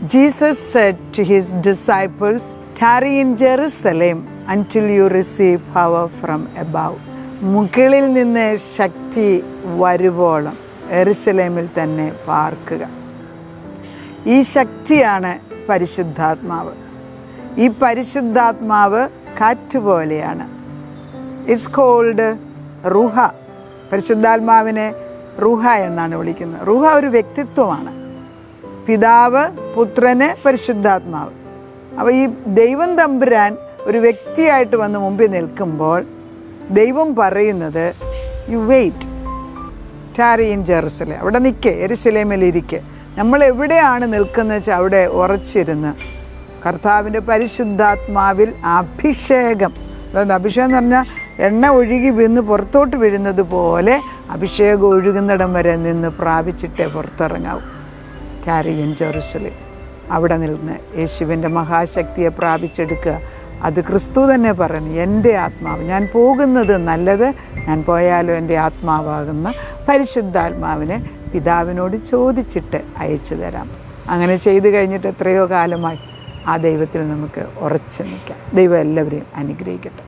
Jesus said to his disciples, "Tarry in Jerusalem until you receive power from above." മുകളിൽ നിന്ന് ശക്തി വരുവോളം യെരുശലേമിൽ തന്നെ പാർക്കുക. ഈ ശക്തിയാണ് പരിശുദ്ധാത്മാവ്. ഈ പരിശുദ്ധാത്മാവ് കാറ്റുപോലെയാണ്. It's called റുഹ. പരിശുദ്ധാത്മാവിനെ റുഹ എന്നാണ് വിളിക്കുന്നത്. റുഹ ഒരു വ്യക്തിത്വമാണ്. പിതാവ്, പുത്രന്, പരിശുദ്ധാത്മാവ്. അപ്പോൾ ഈ ദൈവം തമ്പുരാൻ ഒരു വ്യക്തിയായിട്ട് വന്ന് മുമ്പിൽ നിൽക്കുമ്പോൾ ദൈവം പറയുന്നത്, you wait, tarry in Jerusalem. അവിടെ നിൽക്കുക, യെരുശലേമിലിരിക്കുക. നമ്മൾ എവിടെയാണ് നിൽക്കുന്നത് വെച്ചാൽ അവിടെ ഉറച്ചിരുന്ന് കർത്താവിൻ്റെ പരിശുദ്ധാത്മാവിൽ അഭിഷേകം, അതായത് അഭിഷേകം എന്ന് പറഞ്ഞാൽ എണ്ണ ഒഴുകി വീണ് പുറത്തോട്ട് വീഴുന്നത് പോലെ അഭിഷേകം ഒഴുകുന്നിടം വരെ നിന്ന് പ്രാപിച്ചിട്ടേ പുറത്തിറങ്ങാവൂ. ടാരി ഇൻ ജെറുസലേം. അവിടെ നിന്ന് യേശുവിൻ്റെ മഹാശക്തിയെ പ്രാപിച്ചെടുക്കുക. അത് ക്രിസ്തു തന്നെ പറഞ്ഞു, എൻ്റെ ആത്മാവ്, ഞാൻ പോകുന്നത് നല്ലത്, ഞാൻ പോയാലും എൻ്റെ ആത്മാവാകുന്ന പരിശുദ്ധാത്മാവിനെ പിതാവിനോട് ചോദിച്ചിട്ട് അയച്ചു തരാം. അങ്ങനെ ചെയ്തു കഴിഞ്ഞിട്ട് എത്രയോ കാലമായി ആ ദൈവത്തിൽ നമുക്ക് ഉറച്ചു നിൽക്കാം. ദൈവം എല്ലാവരെയും അനുഗ്രഹിക്കട്ടെ.